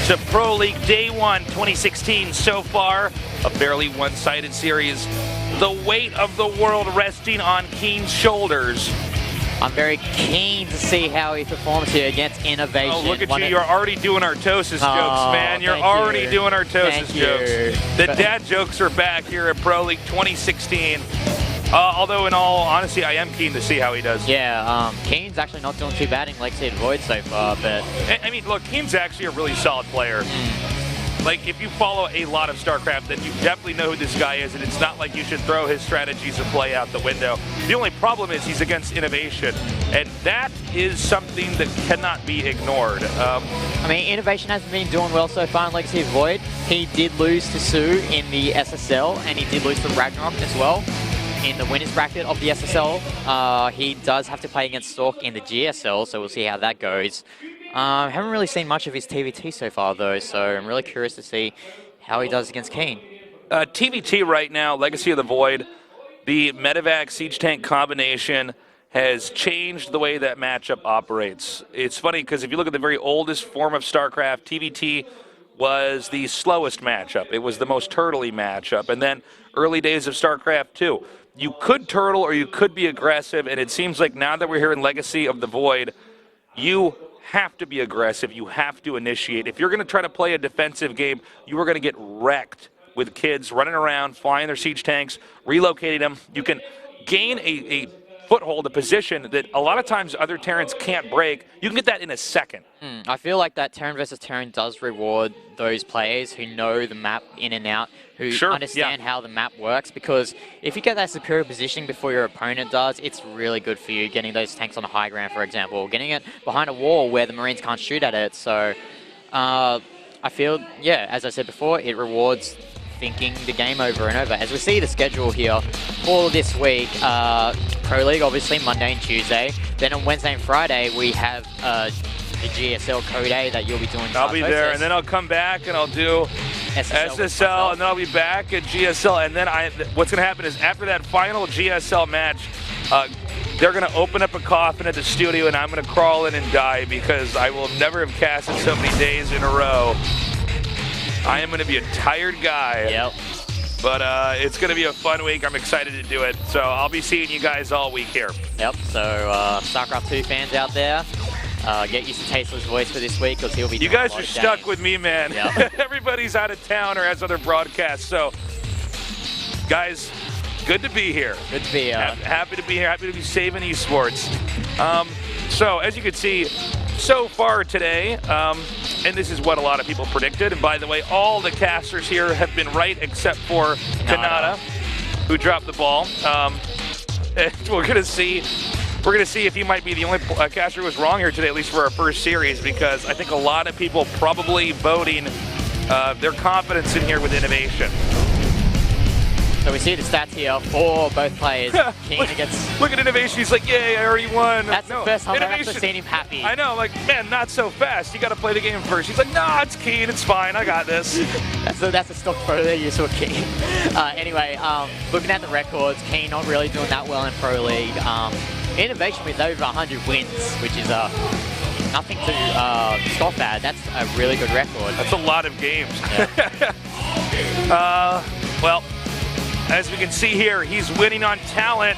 to Pro League Day 1 2016 so far. A fairly one-sided series. The weight of the world resting on KeeN's shoulders. I'm very keen to see how he performs here against INnoVation. Oh, look at you. You're already doing Artosis jokes, man. You're already doing Artosis jokes. The dad jokes are back here at Pro League 2016. Although, in all honesty, I am keen to see how he does. Yeah, KeeN's actually not doing too bad in Legacy of the Void so far, but... I mean, look, KeeN's actually a really solid player. Like, if you follow a lot of Starcraft, then you definitely know who this guy is, and it's not like you should throw his strategies of play out the window. The only problem is he's against INnoVation, and that is something that cannot be ignored. I mean, INnoVation hasn't been doing well so far in Legacy of the Void. He did lose to Sue in the SSL, and he did lose to Ragnarok as well in the winners bracket of the SSL. He does have to play against Stork in the GSL, so we'll see how that goes. Haven't really seen much of his TVT so far, though, so I'm really curious to see how he does against KeeN. TVT right now, Legacy of the Void, the Medevac Siege Tank combination has changed the way that matchup operates. It's funny because if you look at the very oldest form of StarCraft, TVT was the slowest matchup. It was the most turtley matchup. And then early days of StarCraft 2, you could turtle or you could be aggressive, and it seems like now that we're here in Legacy of the Void, you have to be aggressive. You have to initiate. If you're going to try to play a defensive game, you are going to get wrecked with kids running around, flying their siege tanks, relocating them. You can gain a foothold, a position that a lot of times other Terrans can't break. You can get that in a second. I feel like that Terran versus Terran does reward those players who know the map in and out, who understand how the map works, because if you get that superior positioning before your opponent does, it's really good for you, getting those tanks on the high ground, for example, getting it behind a wall where the Marines can't shoot at it. So I feel, yeah, as I said before, it rewards thinking the game over and over. As we see the schedule here for this week, Pro League, obviously Monday and Tuesday. Then on Wednesday and Friday, we have the GSL Code A that you'll be doing. I'll be there, and then I'll come back and I'll do SSL, and then I'll be back at GSL. And then what's going to happen is after that final GSL match, they're going to open up a coffin at the studio, and I'm going to crawl in and die because I will never have casted so many days in a row. I am going to be a tired guy. Yep. But it's going to be a fun week. I'm excited to do it. So I'll be seeing you guys all week here. Yep. So StarCraft 2 fans out there, get used to Tasteless voice for this week because he'll be doing You guys are stuck with me, man. Yep. Everybody's out of town or has other broadcasts. So, guys, good to be here. Good to be here. Happy to be here. Happy to be saving esports. So, as you can see, so far today, and this is what a lot of people predicted. And by the way, all the casters here have been right except for Kanata, who dropped the ball. And we're gonna see if he might be the only caster who was wrong here today, at least for our first series, because I think a lot of people probably voting their confidence in here with INnoVation. So we see the stats here for both players. KeeN against... Look at INnoVation. He's like, yay, I already won. That's the first time I've actually seen him happy. I know, like, man, not so fast. You got to play the game first. He's like, nah, it's KeeN. It's fine. I got this. that's a stock photo there you saw KeeN. Anyway, looking at the records, KeeN not really doing that well in Pro League. INnoVation with over 100 wins, which is nothing to scoff at. That's a really good record. That's a lot of games. Yeah. Well, as we can see here, he's winning on talent.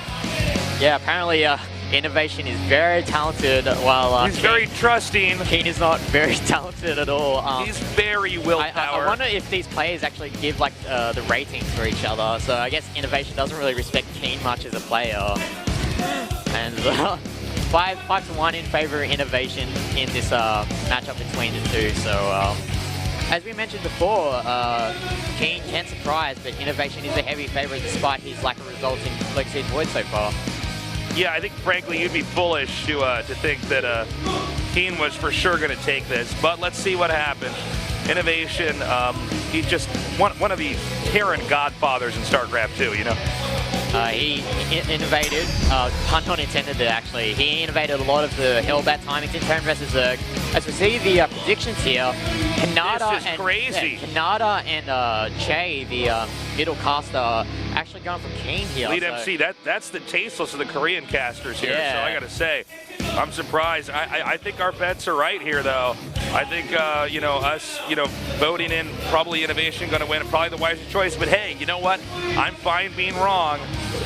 Yeah, apparently INnoVation is very talented, while he's very trusting. KeeN is not very talented at all. He's very willpower. I wonder if these players actually give like the ratings for each other. So I guess INnoVation doesn't really respect KeeN much as a player. And 5-1 in favor of INnoVation in this matchup between the two. So as we mentioned before, KeeN can surprise, but INnoVation is a heavy favorite despite his lack of results in Legacy of the Void so far. Yeah, I think frankly you'd be foolish to think that KeeN was for sure going to take this, but let's see what happens. INnoVation, he's just one of the Terran godfathers in StarCraft 2, you know. He innovated, pun not intended actually, he innovated a lot of the Hellbat timings in Terran vs Zerg. As we see the predictions here, Kanata and Che, the middle caster, actually going for KeeN here. Lead MC, that's the tasteless of the Korean casters here, yeah. So I gotta say, I'm surprised. I think our bets are right here though. I think, you know, us, you know, voting in probably INnoVation going to win, probably the wisest choice. But hey, you know what? I'm fine being wrong.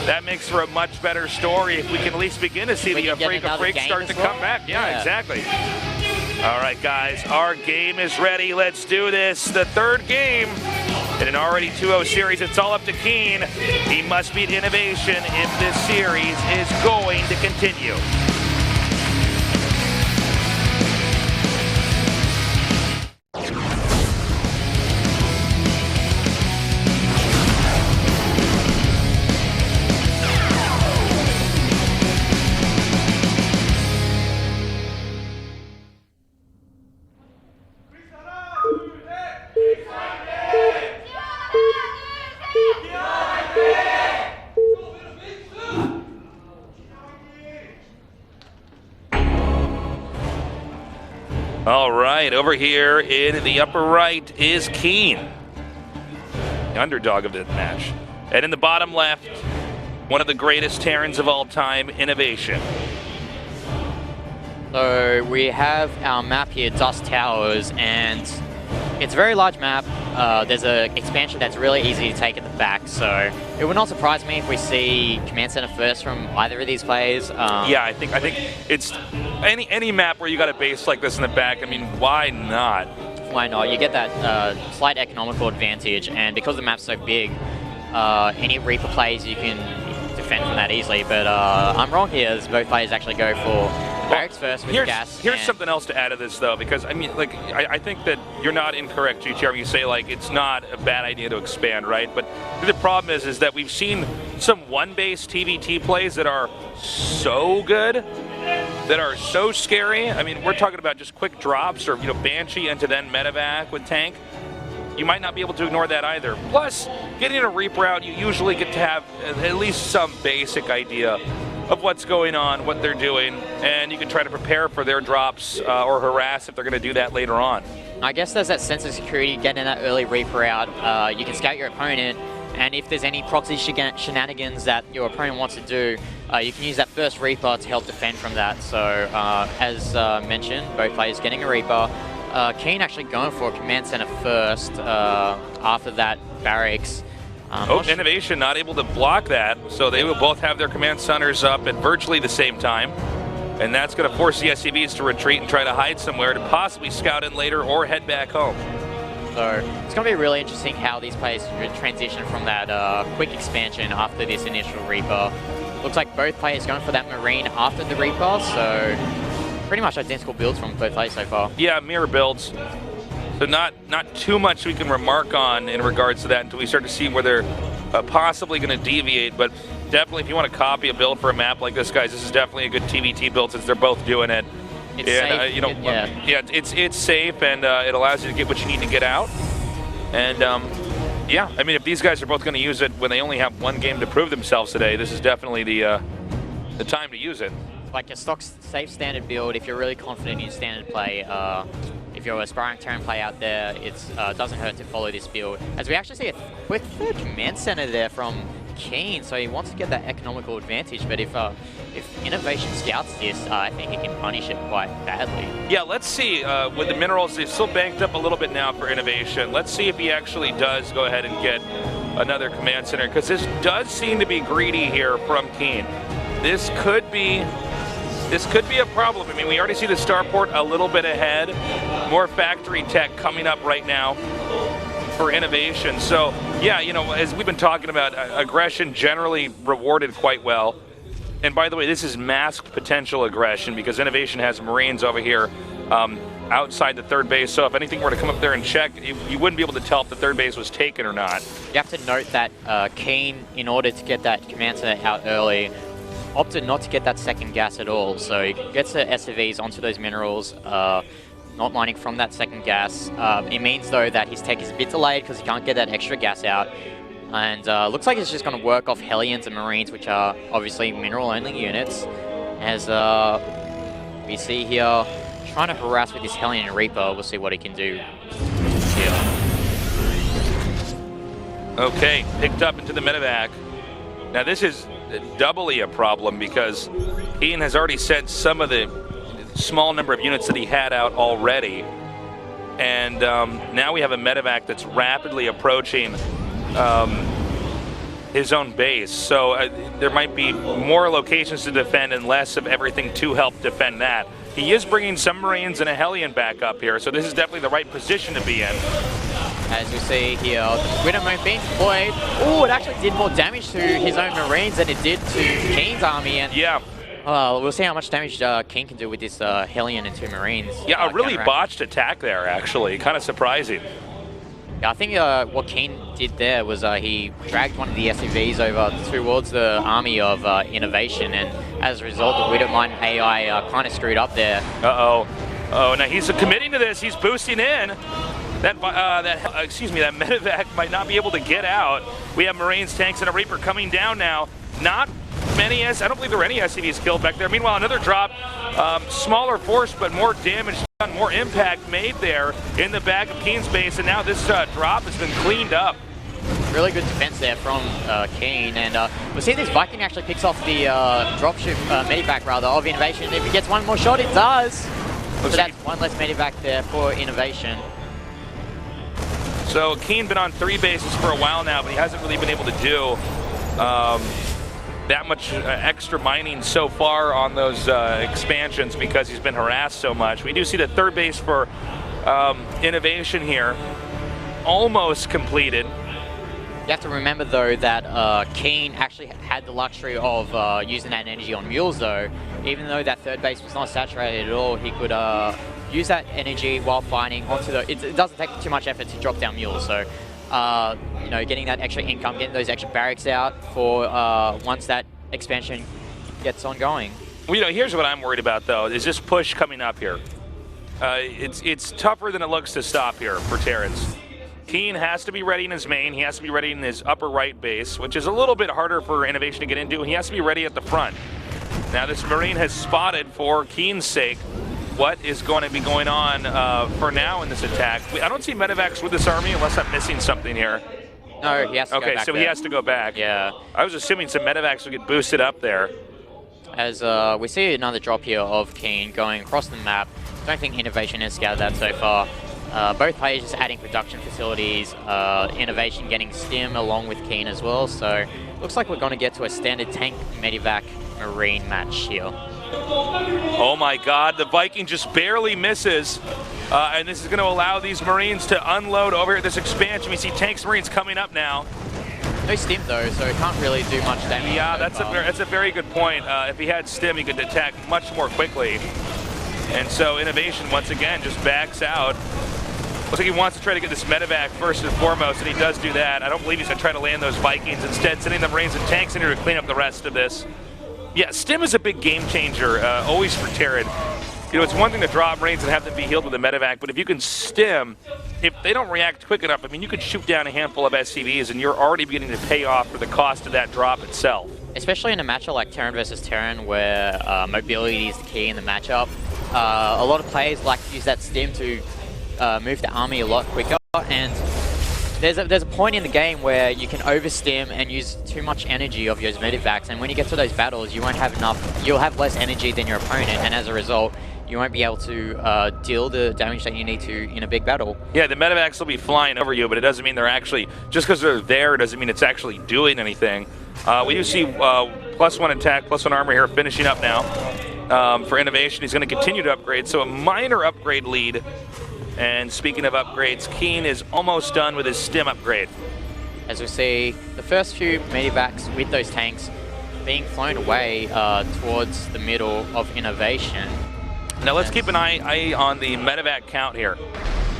That makes for a much better story if we can at least begin to see the Afreeca freaks start to come back. Yeah, exactly. All right, guys, our game is ready. Let's do this. The third game in an already 2-0 series. It's all up to KeeN. He must beat INnoVation if this series is going to continue. All right, over here in the upper right is KeeN, the underdog of the match. And in the bottom left, one of the greatest Terrans of all time, INnoVation. So we have our map here, Dusk Towers, and it's a very large map. There's an expansion that's really easy to take at the back, so it would not surprise me if we see Command Center first from either of these players. Yeah, I think it's any map where you got a base like this in the back. I mean, why not? Why not? You get that slight economical advantage, and because the map's so big, any Reaper plays you can defend from that easily. But I'm wrong here, as both players actually go for barracks first with gas. Here's something else to add to this, though, because I mean, like, I think that you're not incorrect, GTR, when you say like it's not a bad idea to expand, right? But the problem is that we've seen some one-base TVT plays that are so good, that are so scary. I mean, we're talking about just quick drops, or Banshee into then medevac with tank. You might not be able to ignore that either. Plus, getting a Reaper out, you usually get to have at least some basic idea of what's going on, what they're doing, and you can try to prepare for their drops or harass if they're going to do that later on. I guess there's that sense of security, getting that early Reaper out. You can scout your opponent, and if there's any proxy shenanigans that your opponent wants to do, you can use that first Reaper to help defend from that. So, as mentioned, both players getting a Reaper. KeeN actually going for a Command Center first, after that barracks. INnoVation not able to block that, so they will both have their command centers up at virtually the same time. And that's going to force the SCVs to retreat and try to hide somewhere to possibly scout in later or head back home. So it's going to be really interesting how these players transition from that quick expansion after this initial Reaper. Looks like both players going for that Marine after the Reaper, so pretty much identical builds from both players so far. Yeah, mirror builds. So not too much we can remark on in regards to that until we start to see where they're possibly going to deviate. But definitely, if you want to copy a build for a map like this, guys, this is definitely a good TVT build since they're both doing it. It's safe. Yeah, it's safe, and it allows you to get what you need to get out. And yeah, I mean, if these guys are both going to use it when they only have one game to prove themselves today, this is definitely the time to use it. Like a stock safe standard build, if you're really confident in standard play, if you're an aspiring Terran player out there, it doesn't hurt to follow this build. As we actually see a quick third command center there from KeeN, so he wants to get that economical advantage, but if INnoVation scouts this, I think he can punish it quite badly. Yeah, let's see. With the minerals, they've still banked up a little bit now for INnoVation. Let's see if he actually does go ahead and get another command center, because this does seem to be greedy here from KeeN. This could be a problem. I mean, we already see the starport a little bit ahead. More factory tech coming up right now for INnoVation. So, yeah, as we've been talking about, aggression generally rewarded quite well. And by the way, this is masked potential aggression because INnoVation has Marines over here outside the third base. So if anything were to come up there and check, you wouldn't be able to tell if the third base was taken or not. You have to note that KeeN, in order to get that command center out early, opted not to get that second gas at all. So he gets the SCVs onto those minerals, not mining from that second gas. It means, though, that his tech is a bit delayed because he can't get that extra gas out. And looks like it's just going to work off Hellions and Marines, which are obviously mineral-only units. As we see here, trying to harass with this Hellion and Reaper. We'll see what he can do here. Okay, picked up into the medevac. Now this is doubly a problem because KeeN has already sent some of the small number of units that he had out already. And now we have a medevac that's rapidly approaching his own base. So there might be more locations to defend and less of everything to help defend that. He is bringing some Marines and a Hellion back up here, so this is definitely the right position to be in. As you see here, Widowmoon being deployed. Oh, it actually did more damage to his own Marines than it did to KeeN's army. And yeah. We'll see how much damage KeeN can do with this Hellion and 2 Marines. Yeah, a really botched attack there, actually. Kind of surprising. Yeah, I think what KeeN did there was he dragged one of the SUVs over towards the army of INnoVation, and as a result, the Widowmoon AI kind of screwed up there. Uh-oh. Oh, now he's committing to this. He's boosting in. That medevac might not be able to get out. We have Marines, tanks, and a Reaper coming down now. Not many, I don't believe there were any SCVs killed back there. Meanwhile, another drop, smaller force, but more damage done, more impact made there in the back of KeeN's base, and now this drop has been cleaned up. Really good defense there from KeeN, and we'll see this Viking actually picks off the dropship medevac rather of INnoVation. If he gets one more shot, it does. So that's one less medevac there for INnoVation. So KeeN been on 3 bases for a while now, but he hasn't really been able to do that much extra mining so far on those expansions because he's been harassed so much. We do see the 3rd base for INnoVation here almost completed. You have to remember though that KeeN actually had the luxury of using that energy on mules though. Even though that 3rd base was not saturated at all, he could use that energy while fighting onto the... It doesn't take too much effort to drop down mules, so you know, getting that extra income, getting those extra barracks out for once that expansion gets ongoing. Well, you know, here's what I'm worried about though, is this push coming up here. It's tougher than it looks to stop here for Terrans. KeeN has to be ready in his main, he has to be ready in his upper right base, which is a little bit harder for INnoVation to get into, and he has to be ready at the front. Now this Marine has spotted, for KeeN's sake, what is going to be going on for now in this attack. I don't see medevacs with this army unless I'm missing something here. No, he has to go back. Okay, so there. he has to go back. Yeah. I was assuming some medevacs would get boosted up there. As we see another drop here of KeeN going across the map. Don't think INnoVation has scouted that so far. Both players just adding production facilities, INnoVation getting stim along with KeeN as well, so looks like we're going to get to a standard tank medevac Marine match here. Oh my god, the Viking just barely misses, and this is going to allow these Marines to unload over here at this expansion. We see tanks, Marines coming up now. No stim though, so it can't really do much damage. Yeah, that's a very good point. If he had stim, he could attack much more quickly. And so INnoVation once again just backs out. Looks like he wants to try to get this medevac first and foremost, and he does do that. I don't believe he's going to try to land those Vikings. Instead, sending the Marines and tanks in here to clean up the rest of this. Yeah, stim is a big game changer, always for Terran. You know, it's one thing to drop Marines and have them be healed with a medevac, but if you can stim, if they don't react quick enough, I mean, you could shoot down a handful of SCVs and you're already beginning to pay off for the cost of that drop itself. Especially in a matchup like Terran versus Terran, where mobility is the key in the matchup. A lot of players like to use that stim to move the army a lot quicker, and there's a point in the game where you can overstim and use too much energy of your medevacs, and when you get to those battles, you won't have enough. You'll have less energy than your opponent, and as a result, you won't be able to deal the damage that you need to in a big battle. Yeah, the medevacs will be flying over you, but it doesn't mean they're actually, just because they're there doesn't mean it's actually doing anything. We do see +1 attack, +1 armor here finishing up now for INnoVation. He's going to continue to upgrade, so a minor upgrade lead. And speaking of upgrades, KeeN is almost done with his stim upgrade. As we see, the first few medevacs with those tanks being flown away towards the middle of INnoVation. Now let's keep an eye on the medevac count here.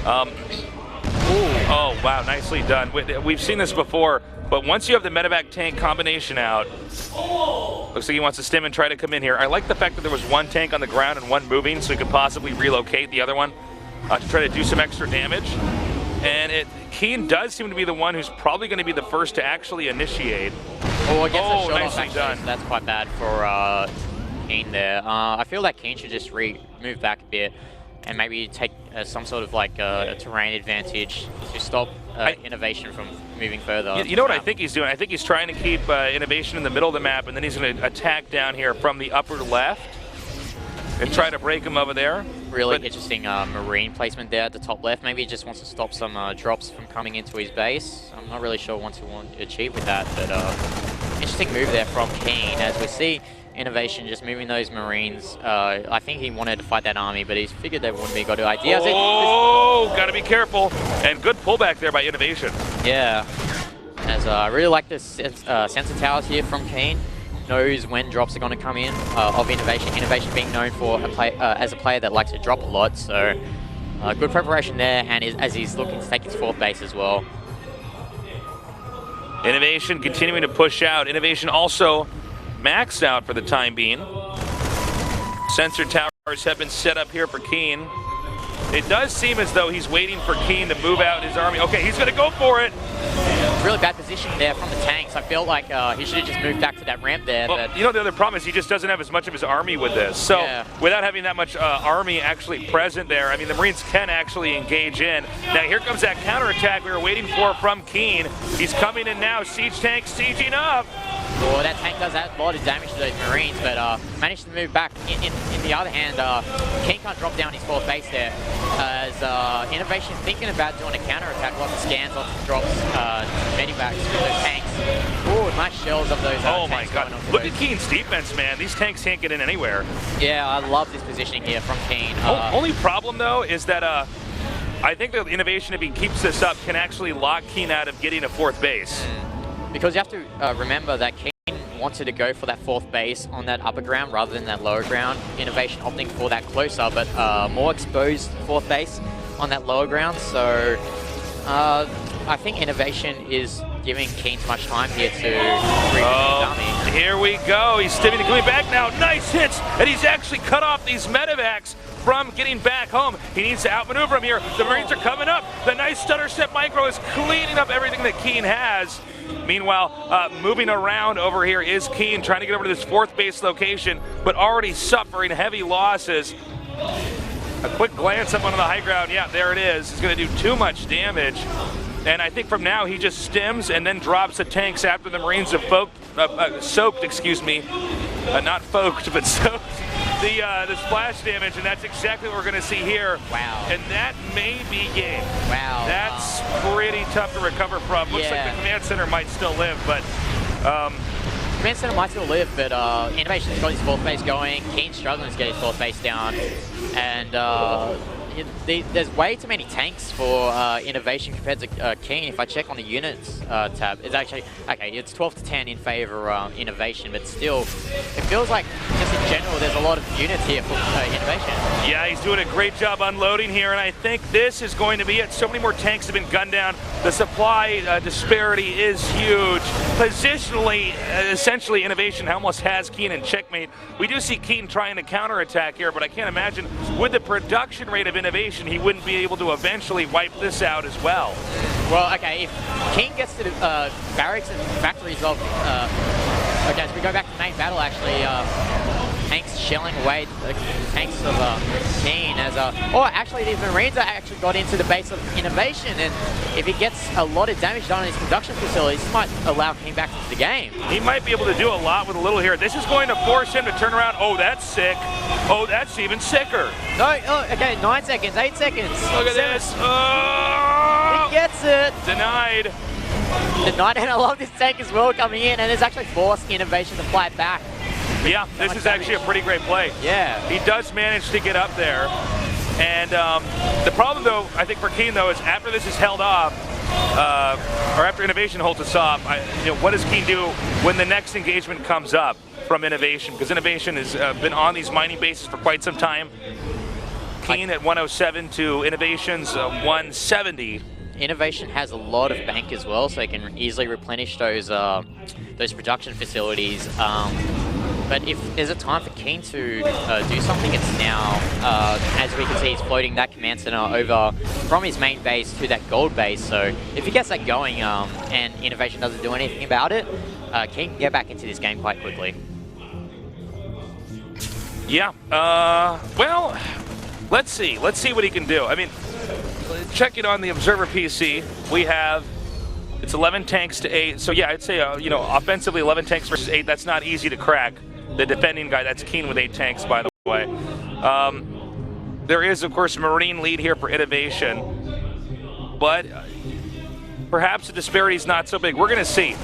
Oh, wow, nicely done. We've seen this before, but once you have the medevac tank combination out, looks like he wants to stim and try to come in here. I like the fact that there was one tank on the ground and one moving, so he could possibly relocate the other one to try to do some extra damage. And KeeN does seem to be the one who's probably going to be the first to actually initiate. Oh, I guess nicely done. So that's quite bad for KeeN there. I feel like KeeN should just move back a bit and maybe take some sort of like a terrain advantage to stop INnoVation from moving further. You know what I think he's doing? I think he's trying to keep INnoVation in the middle of the map, and then he's going to attack down here from the upper left and try to break him over there. Really interesting Marine placement there at the top left. Maybe he just wants to stop some drops from coming into his base. I'm not really sure what he wants to achieve with that, but interesting move there from KeeN as we see INnoVation just moving those Marines. I think he wanted to fight that army, but he's figured that wouldn't be a good idea. Oh, gotta be careful. And good pullback there by INnoVation. Yeah. As I really like this sensor towers here from KeeN. Knows when drops are going to come in of INnoVation. INnoVation being known for as a player that likes to drop a lot, so good preparation there, and as he's looking to take his 4th base as well. INnoVation continuing to push out. INnoVation also maxed out for the time being. Sensor towers have been set up here for KeeN. It does seem as though he's waiting for KeeN to move out his army. Okay, he's going to go for it. Really bad position there from the tanks. I feel like he should have just moved back to that ramp there. Well, but you know, the other problem is he just doesn't have as much of his army with this. So without having that much army actually present there, I mean, the Marines can actually engage in. Now here comes that counterattack we were waiting for from KeeN. He's coming in now. Siege tank sieging up. Well, that tank does a lot of damage to those Marines, but managed to move back. In the other hand, KeeN can't drop down his 4th base there. As INnoVation thinking about doing a counterattack, lots of scans, lots of drops, medibacks with those tanks. Ooh, nice shells of those oh my tanks. God, look at KeeN's defense, man. These tanks can't get in anywhere. Yeah, I love this positioning here from KeeN. Only problem, though, is that I think that INnoVation, if he keeps this up, can actually lock KeeN out of getting a 4th base. Because you have to remember that KeeN wanted to go for that 4th base on that upper ground rather than that lower ground. INnoVation opting for that closer but more exposed 4th base on that lower ground. So I think INnoVation is giving KeeN too much time here to regroup his army. Here we go. He's stimming coming back now. Nice hits, and he's actually cut off these medevacs from getting back home. He needs to outmaneuver him here. The Marines are coming up. The nice stutter step micro is cleaning up everything that KeeN has. Meanwhile, moving around over here is KeeN, trying to get over to this 4th base location, but already suffering heavy losses. A quick glance up onto the high ground. Yeah, there it is. It's going to do too much damage. And I think from now he just stims and then drops the tanks after the Marines have soaked, excuse me. Not folked, but soaked the splash damage, and that's exactly what we're going to see here. Wow. And that may be game. Wow. That's pretty tough to recover from. Looks like the command center might still live, but... Command center might still live, but INnoVation's got his 4th base going. KeeN's struggling to get his 4th base down. And there's way too many tanks for INnoVation compared to KeeN. If I check on the units tab, it's actually, okay, it's 12 to 10 in favor of INnoVation, but still, it feels like just in general there's a lot of units here for INnoVation. Yeah, he's doing a great job unloading here, and I think this is going to be it. So many more tanks have been gunned down. The supply disparity is huge. Positionally, essentially, INnoVation almost has KeeN in checkmate. We do see KeeN trying to counterattack here, but I can't imagine with the production rate of INnoVation, he wouldn't be able to eventually wipe this out as well. Well, okay, if KeeN gets to the barracks and factories of... okay, so we go back to the main battle, actually. Tanks shelling away the tanks of KeeN as actually these Marines are actually got into the base of INnoVation, and if he gets a lot of damage done on his production facilities, this might allow KeeN back into the game. He might be able to do a lot with a little here. This is going to force him to turn around. Oh, that's sick. Oh, that's even sicker. No, okay, 9 seconds, 8 seconds. Look at this. Oh! He gets it. Denied. Denied, and I love this tank as well coming in, and it's actually forced INnoVation to fight back. Yeah, this is actually a pretty great play. Yeah. He does manage to get up there. And the problem, though, I think for KeeN, though, is after this is held off, or after INnoVation holds us off, what does KeeN do when the next engagement comes up from INnoVation? Because INnoVation has been on these mining bases for quite some time. KeeN at 107 to INnoVation's 170. INnoVation has a lot of bank as well, so it can easily replenish those production facilities. But if there's a time for KeeN to do something, it's now. As we can see, he's floating that command center over from his main base to that gold base. So if he gets that going and INnoVation doesn't do anything about it, KeeN can get back into this game quite quickly. Yeah. Well, let's see. Let's see what he can do. I mean, checking on the Observer PC, we have. It's 11 tanks to 8. So yeah, I'd say offensively 11 tanks versus 8. That's not easy to crack. The defending guy, that's KeeN with 8 tanks, by the way. There is, of course, a Marine lead here for INnoVation, but perhaps the disparity is not so big. We're going to see.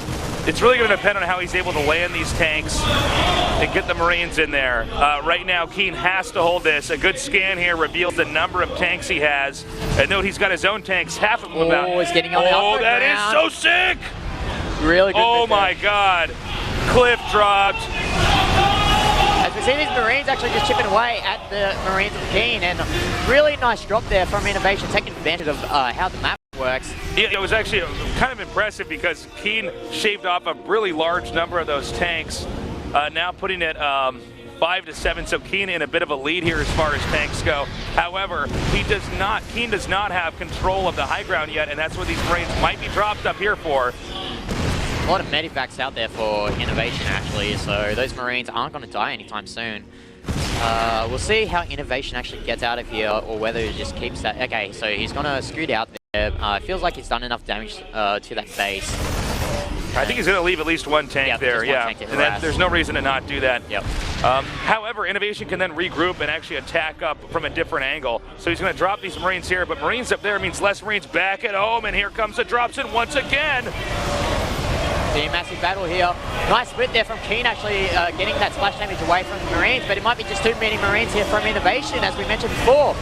It's really going to depend on how he's able to land these tanks and get the Marines in there. Right now, KeeN has to hold this. A good scan here reveals the number of tanks he has. And note he's got his own tanks, half of them about. Oh, he's getting on the upper that ground. is so sick! Really good. Oh my God. Cliff dropped. As we see these Marines actually just chipping away at the Marines of KeeN, and really nice drop there from INnoVation, taking advantage of how the map works. Yeah, it was actually kind of impressive because KeeN shaved off a really large number of those tanks, now putting it 5 to 7. So KeeN in a bit of a lead here as far as tanks go. However, KeeN does not have control of the high ground yet, and that's what these Marines might be dropped up here for. A lot of medivacs out there for INnoVation actually, so those Marines aren't going to die anytime soon. We'll see how INnoVation actually gets out of here, or whether it just keeps that. Okay, so he's going to scoot out there. Feels like he's done enough damage to that base. I think he's going to leave at least one tank there, yeah. And there's no reason to not do that. Yep. However, INnoVation can then regroup and actually attack up from a different angle. So he's going to drop these Marines here, but Marines up there means less Marines back at home, and here comes the drops in once again. See a massive battle here. Nice split there from KeeN actually getting that splash damage away from the Marines, but it might be just too many Marines here from INnoVation, as we mentioned before.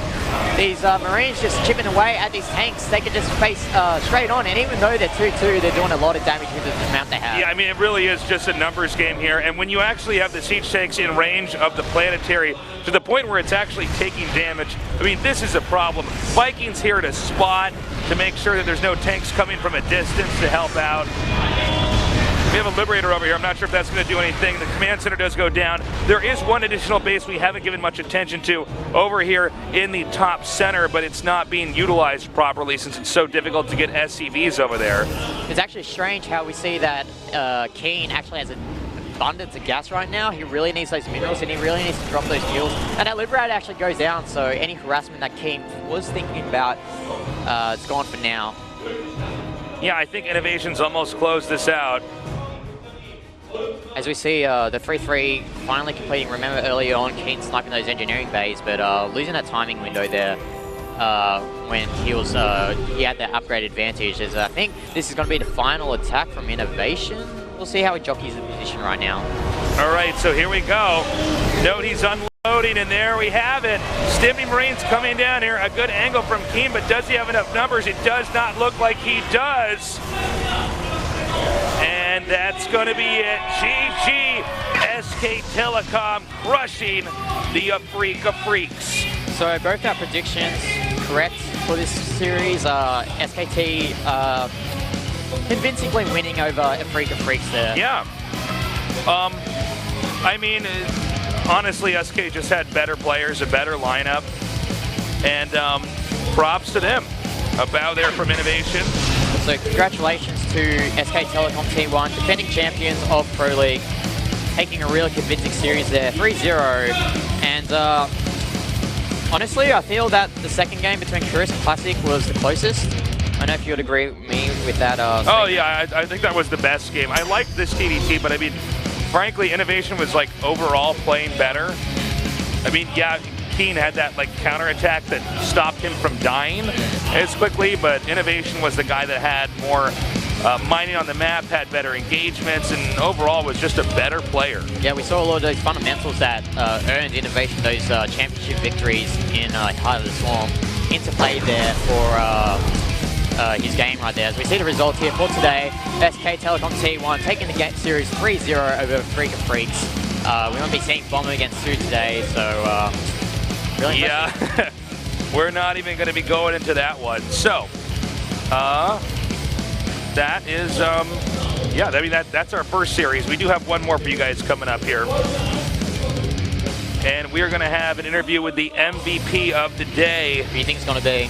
These Marines just chipping away at these tanks. They can just face straight on, and even though they're 2-2, they're doing a lot of damage with the amount they have. Yeah, I mean, it really is just a numbers game here, and when you actually have the siege tanks in range of the planetary to the point where it's actually taking damage, I mean, this is a problem. Vikings here to spot to make sure that there's no tanks coming from a distance to help out. We have a Liberator over here. I'm not sure if that's going to do anything. The command center does go down. There is one additional base we haven't given much attention to over here in the top center, but it's not being utilized properly since it's so difficult to get SCVs over there. It's actually strange how we see that KeeN actually has an abundance of gas right now. He really needs those minerals, and he really needs to drop those fuels. And that Liberator actually goes down, so any harassment that KeeN was thinking about, it's gone for now. Yeah, I think INnoVation's almost closed this out. As we see the 3-3 finally completing. Remember earlier on, KeeN sniping those engineering bays, but losing that timing window there when he had that upgrade advantage. As I think this is going to be the final attack from INnoVation. We'll see how he jockeys the position right now. All right, so here we go. Note he's unloading, and there we have it. Stimmy Marines coming down here. A good angle from KeeN, but does he have enough numbers? It does not look like he does. And that's going to be it. GG, SK Telecom crushing the Afreeca Freaks. So both our predictions correct for this series. SKT convincingly winning over Afreeca Freaks there. Yeah. I mean, honestly, SK just had better players, a better lineup, and props to them. A bow there from INnoVation. So congratulations to SK Telecom T1, defending champions of Pro League, taking a really convincing series there, 3-0. And honestly, I feel that the second game between Curious and Classic was the closest. I don't know if you would agree with me with that. Oh yeah, I think that was the best game. I liked this TDT, but I mean, frankly, INnoVation was like overall playing better. I mean, yeah, KeeN had that like counterattack that stopped him from dying as quickly, but INnoVation was the guy that had more mining on the map, had better engagements, and overall was just a better player. Yeah, we saw a lot of those fundamentals that earned INnoVation those championship victories in Heart of the Swarm into play there for his game right there. As we see the results here for today, SK Telecom T1 taking the game series 3-0 over Afreeca Freaks. We won't be seeing Bomber against Sue today, so really impressive. Yeah, we're not even going to be going into that one. So, that is, yeah, I mean, that's our first series. We do have one more for you guys coming up here. And we are going to have an interview with the MVP of the day. Who do you think it's going to be?